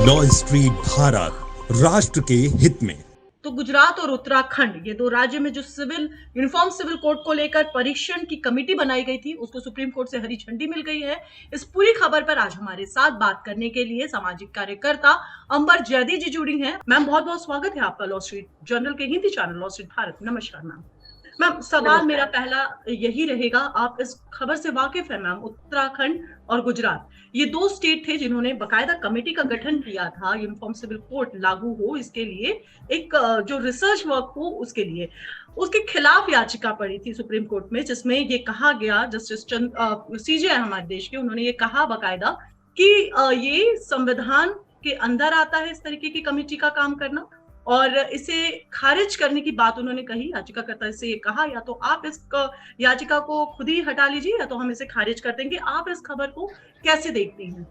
Law street Bharat, राष्ट्र के हित में। तो गुजरात और उत्तराखंड, ये दो राज्य में जो यूनिफॉर्म सिविल कोड को लेकर परीक्षण की कमेटी बनाई गई थी, उसको सुप्रीम कोर्ट से हरी झंडी मिल गई है। इस पूरी खबर पर आज हमारे साथ बात करने के लिए सामाजिक कार्यकर्ता अंबर जैदी जी जुड़ी हैं। मैम, बहुत बहुत स्वागत है आपका लॉ स्ट्रीट जर्नल के Hindi channel law street Bharat. नमस्कार मैम। मैम, सवाल मेरा पहला यही रहेगा, आप इस खबर से वाकिफ है मैम? उत्तराखंड और गुजरात, ये दो स्टेट थे जिन्होंने बकायदा कमेटी का गठन किया था यूनिफॉर्म सिविल कोड लागू हो इसके लिए, एक जो रिसर्च वर्क हो उसके लिए। उसके खिलाफ याचिका पड़ी थी सुप्रीम कोर्ट में, जिसमें ये कहा गया, जस्टिस सीजे हमारे देश के, उन्होंने ये कहा बकायदा कि ये संविधान के अंदर आता है इस तरीके की कमेटी का काम करना, और इसे खारिज करने की बात उन्होंने कही। याचिकाकर्ता से ये कहा, या तो आप इस याचिका को खुद ही हटा लीजिए या तो हम इसे खारिज कर देंगे। आप इस खबर को कैसे देखती हैं?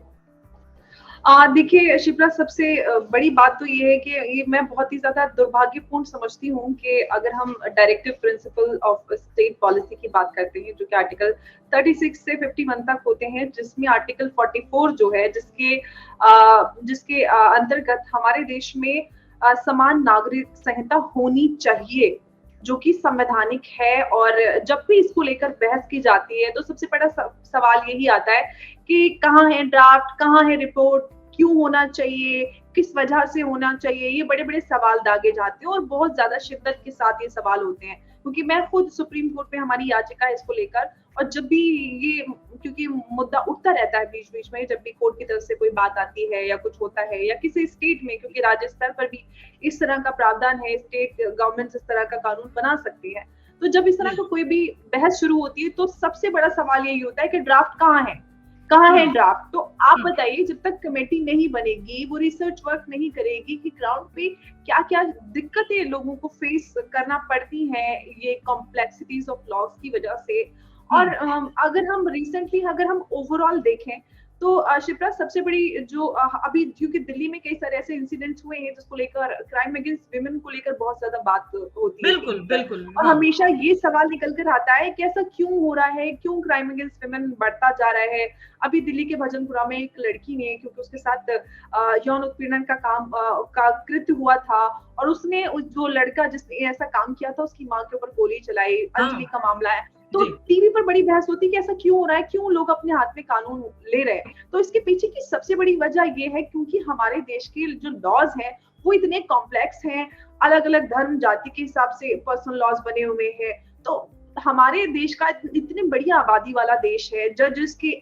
देखिए शिप्रा, सबसे बड़ी बात तो ये है कि ये मैं बहुत ही ज्यादा दुर्भाग्यपूर्ण समझती हूँ कि अगर हम directive principle of state policy की बात करते हैं, जो कि आर्टिकल 36 से 51 तक होते हैं, जिसमें आर्टिकल 44 जो है, जिसके अंतर्गत हमारे देश में समान नागरिक संहिता होनी चाहिए, जो कि संवैधानिक है। और जब भी इसको लेकर बहस की जाती है तो सबसे बड़ा सवाल यही आता है कि कहाँ है ड्राफ्ट, कहाँ है रिपोर्ट, क्यों होना चाहिए, किस वजह से होना चाहिए। ये बड़े बड़े सवाल दागे जाते हैं और बहुत ज्यादा शिद्दत के साथ ये सवाल होते हैं, क्योंकि मैं खुद सुप्रीम कोर्ट में हमारी याचिका है इसको लेकर, और जब भी ये, क्योंकि मुद्दा उठता रहता है बीच बीच में, जब भी कोर्ट की तरफ से कोई बात आती है या कुछ होता है, या किसी स्टेट में, क्योंकि राज्य स्तर पर भी इस तरह का प्रावधान है, स्टेट गवर्नमेंट इस तरह का कानून बना सकती है। तो जब इस तरह का कोई भी बहस शुरू होती है तो सबसे बड़ा सवाल यही होता है कि ड्राफ्ट कहाँ है ड्राफ्ट। तो आप बताइए, जब तक कमेटी नहीं बनेगी, वो रिसर्च वर्क नहीं करेगी कि ग्राउंड पे क्या क्या दिक्कतें लोगों को फेस करना पड़ती हैं ये कॉम्प्लेक्सिटीज ऑफ लॉज की वजह से। और अगर हम ओवरऑल देखें तो शिप्रा, सबसे बड़ी जो अभी, क्योंकि दिल्ली में कई सारे ऐसे इंसिडेंट्स हुए हैं जिसको लेकर, क्राइम अगेंस्ट विमेन को लेकर बहुत ज्यादा बात होती है। बिल्कुल। और हमेशा ये सवाल निकल कर आता है कि ऐसा क्यों हो रहा है, क्यों क्राइम अगेंस्ट विमेन बढ़ता जा रहा है। अभी दिल्ली के भजनपुरा में एक लड़की ने, क्योंकि उसके साथ यौन उत्पीड़न का कृत्य हुआ था, और उसने जो लड़का जिसने ऐसा काम किया था उसकी माँ के ऊपर गोली चलाई। अंजलि का मामला है। तो टीवी पर बड़ी बहस होती है कि ऐसा क्यों हो रहा है, क्यों लोग अपने हाथ में कानून ले रहे हैं। तो इसके पीछे की सबसे बड़ी वजह ये है क्योंकि हमारे देश के जो लॉज हैं वो इतने कॉम्प्लेक्स हैं, अलग अलग धर्म जाति के हिसाब से पर्सनल लॉज बने हुए हैं। तो हमारे देश का इतनी बड़ी आबादी वाला देश है, जजेस की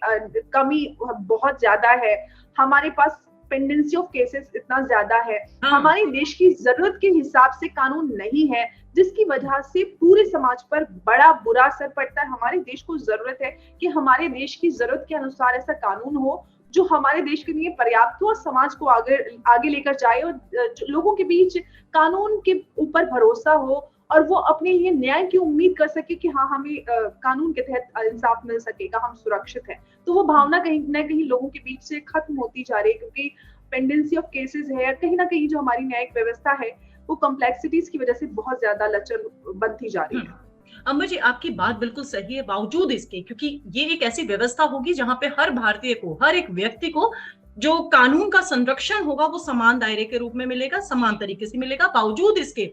कमी बहुत ज्यादा है, हमारे पास पेंडेंसी ऑफ केसेस इतना ज्यादा है, हमारे देश की जरूरत के हिसाब से कानून नहीं है, जिसकी वजह से पूरे समाज पर बड़ा बुरा असर पड़ता है। हमारे देश को जरूरत है कि हमारे देश की जरूरत के अनुसार ऐसा कानून हो जो हमारे देश के लिए पर्याप्त हो और समाज को आगे लेकर जाए, और लोगों के बीच कानून के ऊपर भरोसा हो, और वो अपने लिए न्याय की उम्मीद कर सके कि हाँ, हमें कानून के तहत इंसाफ मिल सकेगा, हम सुरक्षित हैं। तो वो भावना कहीं ना कहीं लोगों के बीच से खत्म होती जा रही है, क्योंकि पेंडेंसी ऑफ केसेस है, कहीं ना कहीं जो हमारी न्यायिक व्यवस्था है वो कॉम्प्लेक्सिटीज की वजह से बहुत ज्यादा लचर बनती जा रही है। अम्बर जी, आपकी बात बिल्कुल सही है, बावजूद इसके, क्योंकि ये एक ऐसी व्यवस्था होगी जहां पे हर भारतीय को, हर एक व्यक्ति को जो कानून का संरक्षण होगा वो समान दायरे के रूप में मिलेगा, समान तरीके से मिलेगा। बावजूद इसके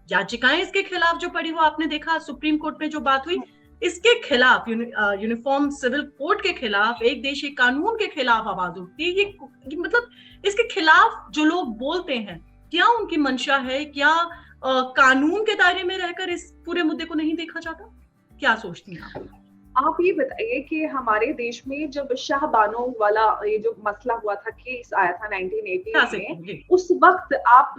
याचिकाएं इसके खिलाफ जो पड़ी, वो आपने देखा सुप्रीम कोर्ट में जो बात हुई, इसके खिलाफ, यूनिफॉर्म सिविल कोड के खिलाफ, एक देश एक कानून के खिलाफ आवाज उठती है। ये मतलब इसके खिलाफ जो लोग बोलते हैं, क्या उनकी मंशा है? क्या कानून के दायरे में रहकर इस पूरे मुद्दे को नहीं देखा जाता? क्या सोचती हैं आप ये बताइए कि हमारे देश में जब शाहबानो वाला ये जो मसला हुआ था, केस आया था 1980 में, उस वक्त आप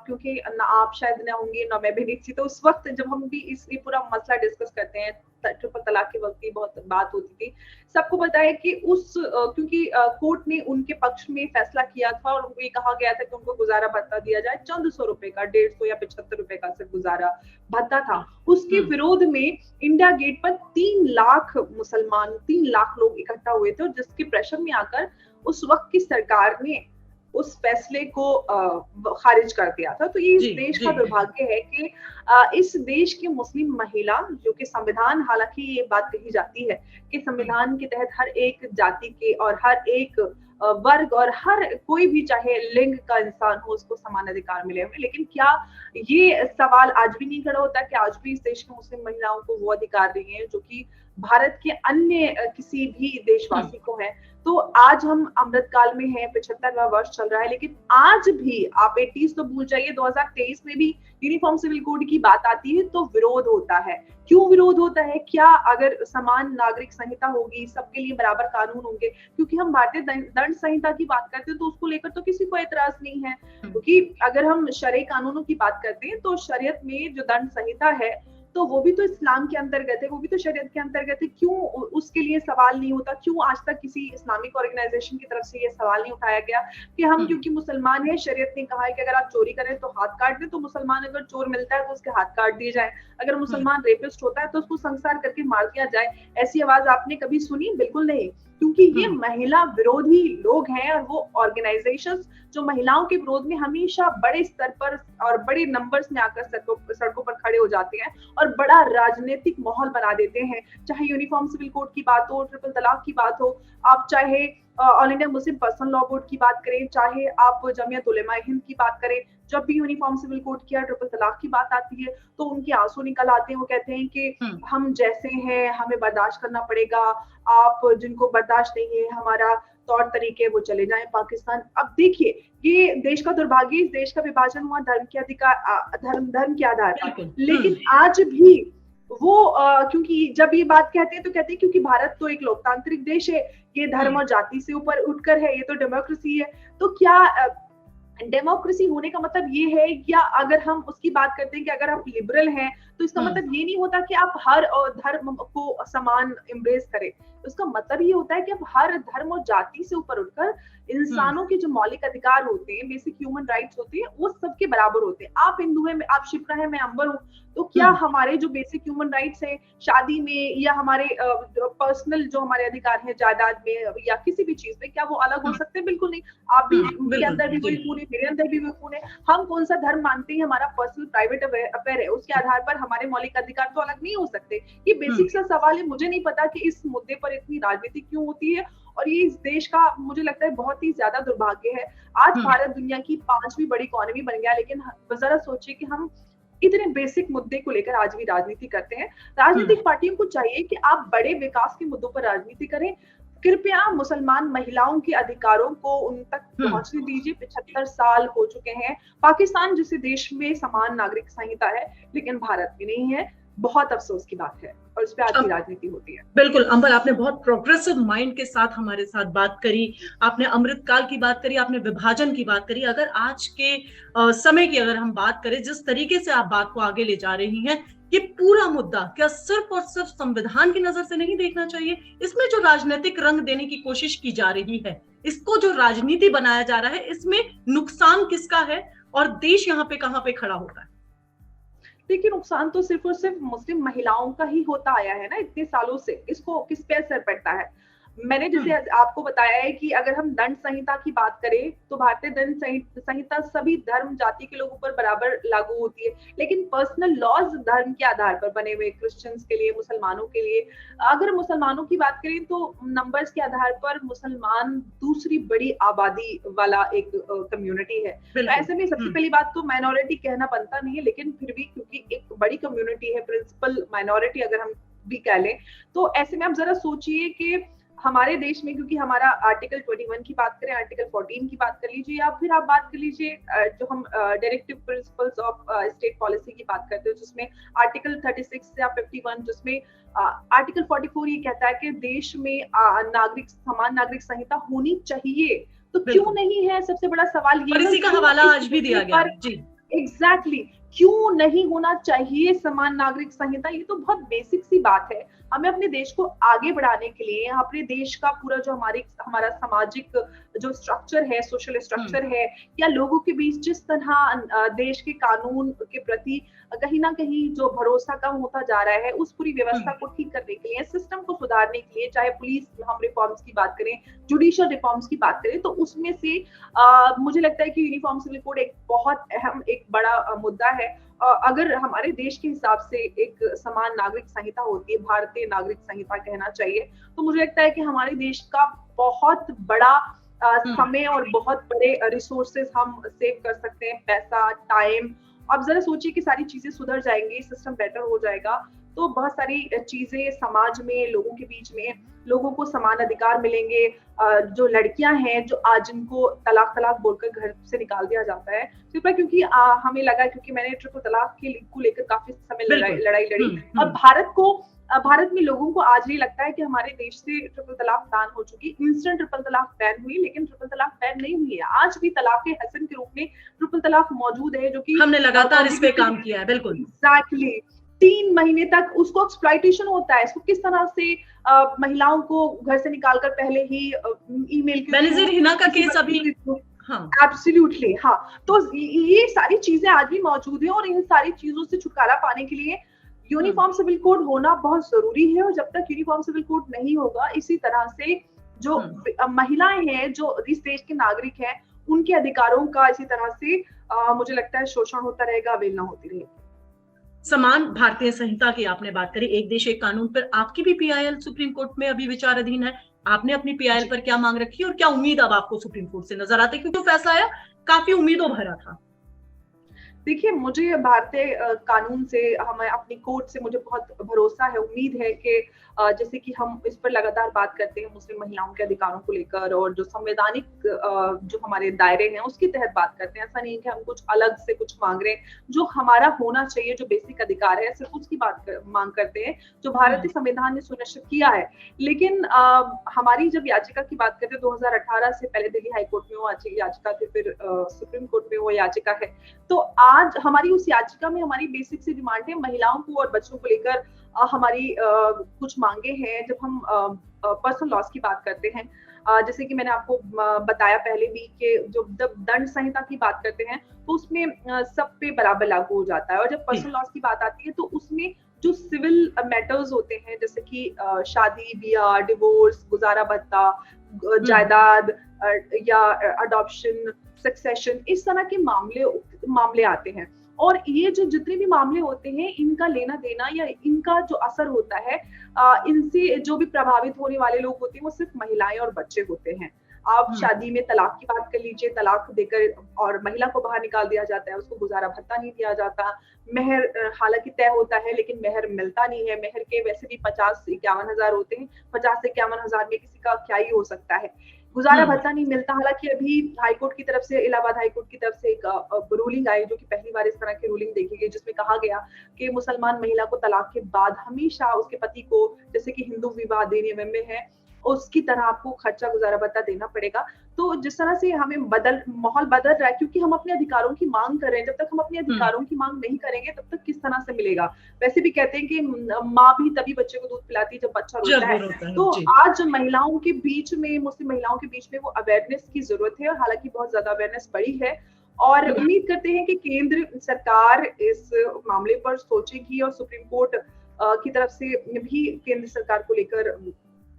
क्योंकि ना आप शायद ना होंगे ना मैं भी नहीं थी, तो उस वक्त जब हम भी इस पूरा मसला डिस्कस करते हैं, ट्रिपल तलाक के वक्त भी बहुत बात होती थी। सबको पता है कि क्योंकि कोर्ट ने उनके पक्ष में फैसला किया था और ये कहा गया था कि उनको गुजारा भत्ता दिया जाए, चंद सौ रुपए का, 150 या 75 रुपए का सिर्फ गुजारा भत्ता था। उसके विरोध में इंडिया गेट पर 3 लाख मुसलमान, 3 लाख लोग इकट्ठा हुए थे, और जिसके प्रेशर में आकर उस वक्त की सरकार ने उस फैसले को खारिज कर दिया था। तो ये इस देश का दुर्भाग्य है कि इस देश की मुस्लिम महिला, जो कि संविधान, हालांकि ये बात कही जाती है कि संविधान के तहत हर एक जाति के और हर एक वर्ग और हर कोई भी चाहे लिंग का इंसान हो उसको समान अधिकार मिले हुए, लेकिन क्या ये सवाल आज भी नहीं खड़ा होता कि आज भी इस देश की मुस्लिम महिलाओं को वो अधिकार नहीं है जो कि भारत के अन्य किसी भी देशवासी को है? तो आज हम अमृतकाल में हैं, 75वां वर्ष चल रहा है, लेकिन आज भी आप 80s तो भूल जाइए, 2023 में भी यूनिफॉर्म सिविल कोड की बात आती है तो विरोध होता है। क्यों विरोध होता है? क्या अगर समान नागरिक संहिता होगी, सबके लिए बराबर कानून होंगे, क्योंकि हम भारतीय दंड संहिता की बात करते हैं तो उसको लेकर तो किसी को एतराज नहीं है, क्योंकि अगर हम शरई कानूनों की बात करते हैं तो शरीयत में जो दंड संहिता है तो वो भी तो इस्लाम के अंतर्गत है, वो भी तो शरीयत के अंतर्गत है। क्यों उसके लिए सवाल नहीं होता? क्यों आज तक किसी इस्लामिक ऑर्गेनाइजेशन की तरफ से ये सवाल नहीं उठाया गया कि हम क्योंकि मुसलमान हैं, शरीयत ने कहा है कि अगर आप चोरी करें तो हाथ काट दें, तो मुसलमान अगर चोर मिलता है तो उसके हाथ काट दिए जाए, अगर मुसलमान रेपिस्ट होता है तो उसको संसार करके मार दिया जाए। ऐसी आवाज आपने कभी सुनी? बिल्कुल नहीं, क्योंकि ये महिला विरोधी लोग हैं और वो ऑर्गेनाइजेशंस जो महिलाओं के विरोध में हमेशा बड़े स्तर पर और बड़े नंबर्स में आकर सड़कों पर खड़े हो जाते हैं और बड़ा राजनीतिक माहौल बना देते हैं। चाहे यूनिफॉर्म सिविल कोड की बात हो, ट्रिपल तलाक की बात हो, आप चाहे all India Muslim personal law board की बात करें, चाहे आप जमियत उलेमा हिंद की बात करें, जब भी यूनिफॉर्म सिविल कोड की या ट्रिपल तलाक की बात आती है तो उनके आंसू निकल आते हैं। वो कहते हैं कि हम जैसे हैं हमें बर्दाश्त करना पड़ेगा, आप जिनको बर्दाश्त नहीं है हमारा तौर तरीके वो चले जाएं पाकिस्तान। अब देखिए, ये देश का दुर्भाग्य, इस देश का विभाजन हुआ धर्म के अधिकार, धर्म के आधार पर, लेकिन आज भी वो क्योंकि जब ये बात कहते हैं तो कहते हैं क्योंकि भारत तो एक लोकतांत्रिक देश है, ये धर्म और जाति से ऊपर उठकर है, ये तो डेमोक्रेसी है। तो क्या डेमोक्रेसी होने का मतलब ये है, या अगर हम उसकी बात करते हैं कि अगर आप लिबरल हैं तो इसका मतलब ये नहीं होता कि आप हर धर्म को समान एम्ब्रेस करें। उसका मतलब ये होता है कि आप हर धर्म और जाति से ऊपर उठकर इंसानों के जो मौलिक अधिकार होते हैं, बेसिक ह्यूमन राइट्स होते हैं, वो सबके बराबर होते हैं। आप हिंदू हैं, आप शिप्रा है, मैं अंबर हूँ, तो क्या हमारे जो बेसिक ह्यूमन राइट्स हैं शादी में या हमारे पर्सनल जो हमारे अधिकार हैं जायदाद में या किसी भी चीज में, क्या वो अलग हो सकते हैं? बिल्कुल नहीं। आप भी, उनके अंदर भी वही खून है, मेरे अंदर भी वही खून है। हम कौन सा धर्म मानते हैं, हमारा पर्सनल प्राइवेट अफेयर है, उसके आधार पर हमारे मौलिक अधिकार तो अलग नहीं हो सकते। ये बेसिक सा सवाल है। मुझे नहीं पता कि इस मुद्दे पर इतनी राजनीति क्यों होती है, और ये इस देश का मुझे लगता है बहुत ही ज्यादा दुर्भाग्य है। आज भारत दुनिया की 5वीं बड़ी इकोनॉमी बन गया, लेकिन जरा सोचिए कि हम इतने बेसिक मुद्दे को लेकर आज भी राजनीति करते हैं। राजनीतिक पार्टियों को चाहिए कि आप बड़े विकास के मुद्दों पर राजनीति करें। कृपया मुसलमान महिलाओं के अधिकारों को उन तक पहुंचने दीजिए। 75 साल हो चुके हैं। पाकिस्तान जैसे देश में समान नागरिक संहिता है, लेकिन भारत में नहीं है। बहुत अफसोस की बात है, और उस पर आज की राजनीति होती है। बिल्कुल अंबर, आपने बहुत प्रोग्रेसिव माइंड के साथ हमारे साथ बात करी। आपने अमृतकाल की बात करी, आपने विभाजन की बात करी। अगर आज के समय की अगर हम बात करें, जिस तरीके से आप बात को आगे ले जा रही हैं, ये पूरा मुद्दा क्या सिर्फ और सिर्फ संविधान की नजर से नहीं देखना चाहिए? इसमें जो राजनीतिक रंग देने की कोशिश की जा रही है, इसको जो राजनीति बनाया जा रहा है, इसमें नुकसान किसका है और देश यहाँ पे कहाँ पे खड़ा होता है? देखिए, नुकसान तो सिर्फ और सिर्फ मुस्लिम महिलाओं का ही होता आया है ना इतने सालों से। इसको किस पे असर पड़ता है? मैंने जैसे आपको बताया है कि अगर हम दंड संहिता की बात करें तो भारतीय दंड संहिता सभी धर्म जाति के लोगों पर बराबर लागू होती है, लेकिन पर्सनल लॉज धर्म के आधार पर बने हुए, क्रिश्चियंस के लिए, मुसलमानों के लिए। अगर मुसलमानों की बात करें तो नंबर्स के आधार पर मुसलमान दूसरी बड़ी आबादी वाला एक कम्युनिटी है। ऐसे में सबसे पहली बात तो माइनॉरिटी कहना बनता नहीं है, लेकिन फिर भी क्योंकि एक बड़ी कम्युनिटी है, प्रिंसिपल माइनॉरिटी अगर हम भी कह लें, तो ऐसे में आप जरा सोचिए कि हमारे देश में, क्योंकि हमारा आर्टिकल 21 की बात करें, आर्टिकल 14 की बात कर लीजिए, या फिर आप बात कर लीजिए जो हम directive principles of state policy की बात करते हैं, जिसमें आर्टिकल 36 या 51, जिसमें आर्टिकल 44 ये कहता है कि देश में समान नागरिक संहिता होनी चाहिए। तो क्यों नहीं है? सबसे बड़ा सवाल ये है। इसी का हवाला आज भी दिया गया। एग्जैक्टली क्यों नहीं होना चाहिए समान नागरिक संहिता, ये तो बहुत बेसिक सी बात है। हमें अपने देश को आगे बढ़ाने के लिए, अपने देश का पूरा जो हमारा सामाजिक जो स्ट्रक्चर है, सोशल स्ट्रक्चर है, या लोगों के बीच जिस तरह देश के कानून के प्रति कहीं ना कहीं जो भरोसा कम होता जा रहा है, उस पूरी व्यवस्था को ठीक करने के लिए, सिस्टम को सुधारने के लिए, चाहे पुलिस हम रिफॉर्म्स की बात करें, जुडिशियल रिफॉर्म्स की बात करें, तो उसमें से मुझे लगता है कि यूनिफॉर्म सिविल कोड एक बहुत अहम, एक बड़ा मुद्दा है। अगर हमारे देश के हिसाब से एक समान नागरिक संहिता होती है, भारतीय नागरिक संहिता कहना चाहिए, तो मुझे लगता है कि हमारे देश का बहुत बड़ा समय और बहुत बड़े रिसोर्सेज हम सेव कर सकते हैं, पैसा, टाइम। अब जरा सोचिए कि सारी चीजें सुधर जाएंगी, सिस्टम बेटर हो जाएगा, तो बहुत सारी चीजें समाज में, लोगों के बीच में, लोगों को समान अधिकार मिलेंगे। जो लड़कियां हैं, जो आज इनको तलाक तलाक बोलकर घर से निकाल दिया जाता है, सिर्फ क्योंकि हमें लगा, क्योंकि मैंने ट्रिपल तलाक को लेकर काफी समय लड़ाई लड़ी। अब भारत में लोगों को आज ये लगता है कि हमारे देश से ट्रिपल तलाक बैन हो चुकी, इंस्टेंट ट्रिपल तलाक बैन हुई, लेकिन ट्रिपल तलाक बैन नहीं हुई है। आज भी तलाक के हसन के रूप में ट्रिपल तलाक मौजूद है, जो कि हमने लगातार इस पे काम किया है। बिल्कुल, एग्जैक्टली 3 महीने तक उसको एक्सप्लॉइटेशन होता है। इसको किस तरह से महिलाओं को घर से निकालकर पहले ही ईमेल की, बेनजीर हिना का केस अभी, एब्सोल्युटली, हाँ। तो ये सारी चीजें आज भी मौजूद है, और इन सारी चीजों से छुटकारा पाने के लिए यूनिफॉर्म सिविल कोड होना बहुत जरूरी है। और जब तक यूनिफॉर्म सिविल कोड नहीं होगा, इसी तरह से जो महिलाएं हैं, जो इस देश के नागरिक हैं, उनके अधिकारों का इसी तरह से मुझे लगता है शोषण होता रहेगा, अवहेलना होती रहेगी। समान भारतीय संहिता की आपने बात करी, एक देश एक कानून पर आपकी भी पीआईएल सुप्रीम कोर्ट में अभी विचाराधीन है। आपने अपनी पीआईएल पर क्या मांग रखी और क्या उम्मीद अब आपको सुप्रीम कोर्ट से नजर आती है, क्योंकि फैसला आया काफी उम्मीदों भरा था? देखिए, मुझे भारतीय कानून से, हमें अपनी कोर्ट से मुझे बहुत भरोसा है, उम्मीद है कि जैसे कि हम इस पर लगातार बात करते हैं मुस्लिम महिलाओं के अधिकारों को लेकर, और जो संवैधानिक जो हमारे दायरे हैं उसके तहत बात करते हैं। ऐसा नहीं है कि हम कुछ अलग से कुछ मांग रहे हैं, जो हमारा होना चाहिए, जो बेसिक अधिकार है, सिर्फ उसकी मांग करते हैं, जो भारतीय संविधान ने सुनिश्चित किया है। लेकिन हमारी जब याचिका की बात करते हैं, 2018 से पहले दिल्ली हाईकोर्ट में वो याचिका थी, फिर सुप्रीम कोर्ट में वो याचिका है, तो आज हमारी उस याचिका में हमारी बेसिक सी डिमांड है, महिलाओं को और बच्चों को लेकर हमारी कुछ मांगे हैं। जब हम पर्सनल लॉस की बात करते हैं, जैसे कि मैंने आपको बताया पहले भी कि जो दंड संहिता की बात करते हैं, तो उसमें सब पे बराबर लागू हो जाता है, और जब पर्सनल लॉस की बात आती है, तो उसमें जो सिविल मैटर्स होते हैं, जैसे कि शादी ब्याह, डिवोर्स, गुजारा भत्ता, जायदाद या अडॉप्शन, सक्सेशन, इस तरह के मामले आते हैं। और ये जो जितने भी मामले होते हैं, इनका लेना देना या इनका जो असर होता है, इनसे जो भी प्रभावित होने वाले लोग होते हैं, वो सिर्फ महिलाएं और बच्चे होते हैं। आप शादी में तलाक की बात कर लीजिए, तलाक देकर और महिला को बाहर निकाल दिया जाता है, उसको गुजारा भत्ता नहीं दिया जाता। मेहर हालांकि तय होता है, लेकिन मेहर मिलता नहीं है। मेहर के वैसे भी 50 से 51 हजार होते हैं, 50 से 51 हजार में किसी का क्या ही हो सकता है। गुजारा भत्ता नहीं मिलता। हालांकि अभी हाईकोर्ट की तरफ से, इलाहाबाद हाईकोर्ट की तरफ से एक रूलिंग आई, जो कि पहली बार इस तरह की रूलिंग देखी गई, जिसमें कहा गया कि मुसलमान महिला को तलाक के बाद हमेशा उसके पति को, जैसे कि हिंदू विवाह अधिनियम में है, उसकी तरह आपको खर्चा गुजारा भत्ता देना पड़ेगा। तो जिस तरह से हमें माहौल बदल रहा है, क्योंकि हम अपने अधिकारों की मांग कर रहे हैं। जब तक हम अपने अधिकारों की मांग नहीं करेंगे, तब तक किस तरह से मिलेगा? वैसे भी कहते हैं कि माँ भी तभी बच्चे को दूध पिलाती है जब बच्चा रोता है। तो आज महिलाओं के बीच में, मुस्लिम महिलाओं के बीच में वो अवेयरनेस की जरूरत है, और हालांकि बहुत ज्यादा अवेयरनेस बढ़ी है, और उम्मीद करते हैं कि केंद्र सरकार इस मामले पर सोचेगी, और सुप्रीम कोर्ट की तरफ से भी केंद्र सरकार को लेकर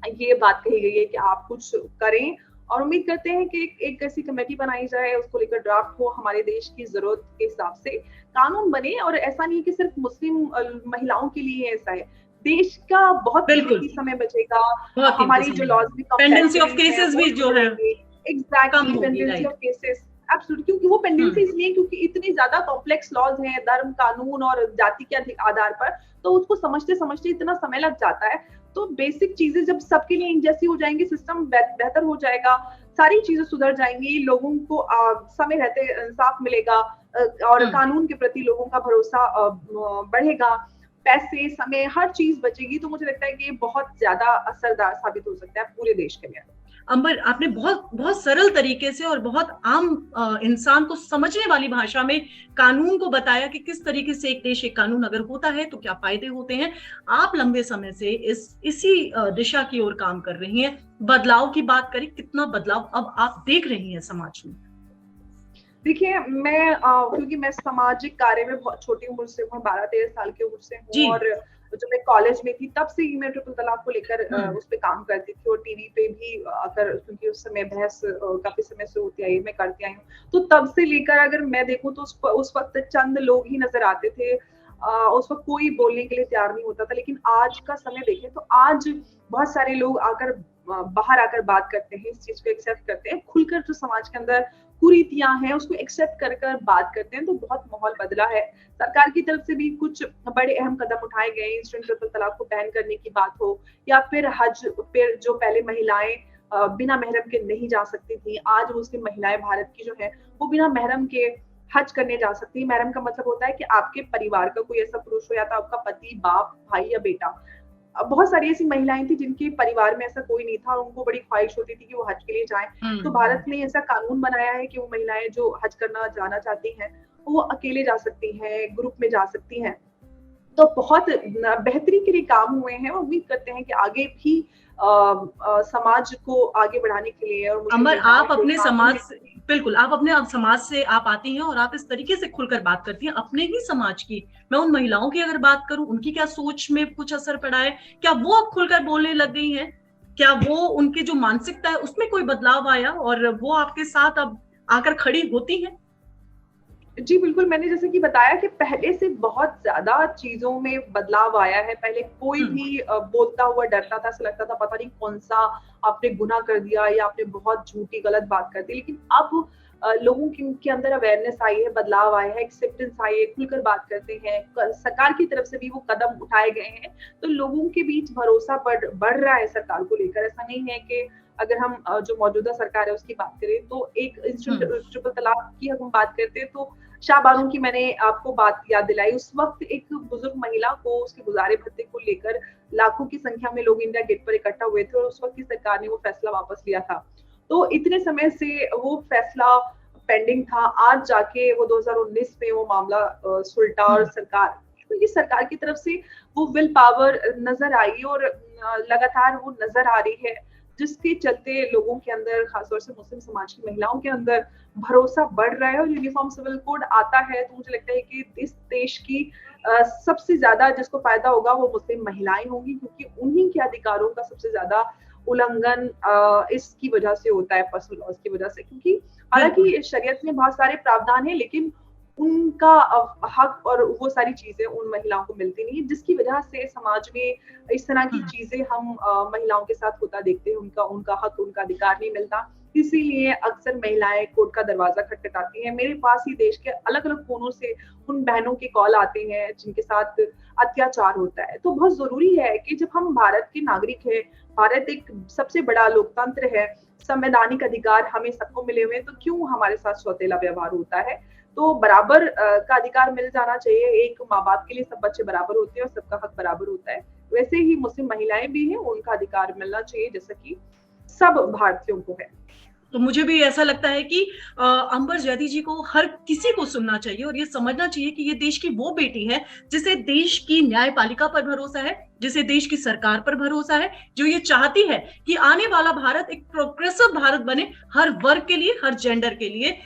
ये बात कही गई है कि आप कुछ करें। और उम्मीद करते हैं कि एक ऐसी कमेटी बनाई जाए, उसको लेकर ड्राफ्ट हो, हमारे देश की जरूरत के हिसाब से कानून बने। और ऐसा नहीं कि सिर्फ मुस्लिम महिलाओं के लिए ऐसा है, देश का बहुत समय बचेगा। हमारी जो लॉज भी, पेंडेंसी ऑफ केसेस भी जो है, exactly, pendency of cases, absolutely, क्योंकि वो पेंडेंसी इसलिए क्योंकि इतनी ज्यादा कॉम्प्लेक्स लॉज हैं, धर्म, कानून और जाति के आधार पर, तो उसको समझते समझते इतना समय लग जाता है। तो बेसिक चीजें जब सबके लिए एक जैसी हो जाएंगी, सिस्टम बेहतर हो जाएगा, सारी चीजें सुधर जाएंगी, लोगों को समय रहते इंसाफ मिलेगा, और कानून के प्रति लोगों का भरोसा बढ़ेगा, पैसे, समय, हर चीज बचेगी। तो मुझे लगता है कि ये बहुत ज्यादा असरदार साबित हो सकता है पूरे देश के लिए। अंबर, आपने बहुत बहुत सरल तरीके से और बहुत आम इंसान को समझने वाली भाषा में कानून को बताया कि किस तरीके से एक देश एक कानून अगर होता है तो क्या फायदे होते हैं। आप लंबे समय से इसी दिशा की ओर काम कर रही हैं। बदलाव की बात करें, कितना बदलाव अब आप देख रही हैं समाज में? देखिए, मैं क्योंकि मैं सामाजिक कार्य में बहुत छोटी उम्र से हूँ, 12-13 साल की उम्र से हूँ, और जब मैं कॉलेज में थी तब से ही मैं ट्रिपल तलाक को लेकर उस पे काम करती थी, और टीवी पे भी अगर, क्योंकि उस समय बहस काफी समय से होती आई, मैं करती आई हूँ, तो तब से लेकर अगर मैं देखूं तो उस वक्त चंद लोग ही नजर आते थे। उस वक्त कोई बोलने के लिए तैयार नहीं होता था, लेकिन आज का समय देखें तो आज बहुत सारे लोग आकर बाहर आकर बात करते हैं, इस चीज को एक्सेप्ट करते हैं, खुलकर जो समाज के अंदर कुरीतियां हैं उसको एक्सेप्ट कर कर बात करते हैं, तो बहुत माहौल बदला है। सरकार की तरफ से भी कुछ बड़े अहम कदम उठाए गए, इंस्टेंट ट्रिपल तलाक को बैन करने की बात हो, या फिर हज पे जो पहले महिलाएं बिना महरम के नहीं जा सकती थी, आज मुस्लिम महिलाएं भारत की जो है वो बिना महरम के हज करने जा सकती है। महरम का मतलब होता है कि आपके परिवार का कोई ऐसा पुरुष हो, या तो आपका पति, बाप, भाई या बेटा। बहुत सारी ऐसी महिलाएं थी जिनके परिवार में ऐसा कोई नहीं था, उनको बड़ी ख्वाहिश होती थी कि वो हज के लिए जाएं, तो भारत ने ऐसा कानून बनाया है कि वो महिलाएं जो हज करना जाना चाहती हैं वो अकेले जा सकती हैं, ग्रुप में जा सकती हैं। तो बहुत बेहतरी के लिए काम हुए हैं, उम्मीद करते हैं कि आगे भी समाज को आगे बढ़ाने के लिए। और अंबर, आप अपने समाज से, बिल्कुल, आप अपने समाज से आप आती हैं और आप इस तरीके से खुलकर बात करती हैं अपने ही समाज की। मैं उन महिलाओं की अगर बात करूं, उनकी क्या सोच में कुछ असर पड़ा है? क्या वो अब खुलकर बोलने लग गई हैं? क्या वो, उनकी जो मानसिकता है उसमें कोई बदलाव आया और वो आपके साथ अब आकर खड़ी होती हैं? जी बिल्कुल, मैंने जैसे कि बताया कि पहले से बहुत ज़्यादा चीज़ों में बदलाव आया है। पहले कोई भी बोलता हुआ डरता था, ऐसा लगता था पता नहीं कौन-सा आपने गुनाह कर दिया या आपने बहुत झूठी गलत बात कर दी। लेकिन अब लोगों के अंदर अवेयरनेस आई है, बदलाव आया है, एक्सेप्टेंस आई है, खुलकर बात करते हैं। सरकार की तरफ से भी वो कदम उठाए गए हैं, तो लोगों के बीच भरोसा बढ़ रहा है सरकार को लेकर। ऐसा नहीं है कि अगर हम जो मौजूदा सरकार है उसकी बात करें, तो एक इंस्टेंट ट्रिपल तलाक की हम बात करते हैं तो शाहबानों की मैंने आपको बात याद दिलाई। उस वक्त एक बुजुर्ग महिला को उसके गुजारे भत्ते को लेकर लाखों की संख्या में लोग इंडिया गेट पर इकट्ठा हुए थे, और उस वक्त की सरकार ने वो फैसला वापस लिया था। तो इतने समय से वो फैसला पेंडिंग था, आज जाके वो 2019 में वो मामला सुलटा, और सरकार की तरफ से वो विल पावर नजर आई, और लगातार वो नजर आ रही है, जिसके चलते लोगों के अंदर, खासतौर से मुस्लिम समाज की महिलाओं के अंदर भरोसा बढ़ रहा है। और यूनिफॉर्म सिविल कोड आता है तो मुझे लगता है कि इस देश की सबसे ज्यादा जिसको फायदा होगा वो मुस्लिम महिलाएं होंगी, क्योंकि उन्हीं के अधिकारों का सबसे ज्यादा उल्लंघन इसकी वजह से होता है, पर्सनल लॉज की वजह से। क्योंकि हालांकि शरीयत में बहुत सारे प्रावधान है, लेकिन उनका हक और वो सारी चीजें उन महिलाओं को मिलती नहीं है, जिसकी वजह से समाज में इस तरह की चीजें हम महिलाओं के साथ होता देखते हैं। उनका हक, उनका अधिकार नहीं मिलता, इसीलिए अक्सर महिलाएं कोर्ट का दरवाजा खटखटाती हैं। मेरे पास ही देश के अलग अलग कोनों से उन बहनों के कॉल आते हैं जिनके साथ अत्याचार होता है। तो बहुत जरूरी है कि जब हम भारत के नागरिक हैं, भारत एक सबसे बड़ा लोकतंत्र है, संवैधानिक अधिकार हमें सबको मिले हुए हैं, तो क्यों हमारे साथ सौतेला व्यवहार होता है? तो बराबर का अधिकार मिल जाना चाहिए। एक माँ बाप के लिए सब बच्चे बराबर होते हैं और सबका हक बराबर होता है, वैसे ही मुस्लिम महिलाएं भी हैं, उनका अधिकार मिलना चाहिए जैसा कि सब भारतीयों को है। तो मुझे भी ऐसा लगता है कि अंबर जैदी जी को हर किसी को सुनना चाहिए और ये समझना चाहिए कि ये देश की वो बेटी है जिसे देश की न्यायपालिका पर भरोसा है, जिसे देश की सरकार पर भरोसा है, जो ये चाहती है कि आने वाला भारत एक प्रोग्रेसिव भारत बने, हर वर्ग के लिए, हर जेंडर के लिए।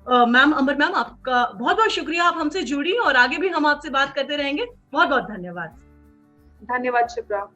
मैम, अंबर मैम, आपका बहुत बहुत शुक्रिया, आप हमसे जुड़ी और आगे भी हम आपसे बात करते रहेंगे। बहुत बहुत धन्यवाद। धन्यवाद शिप्रा।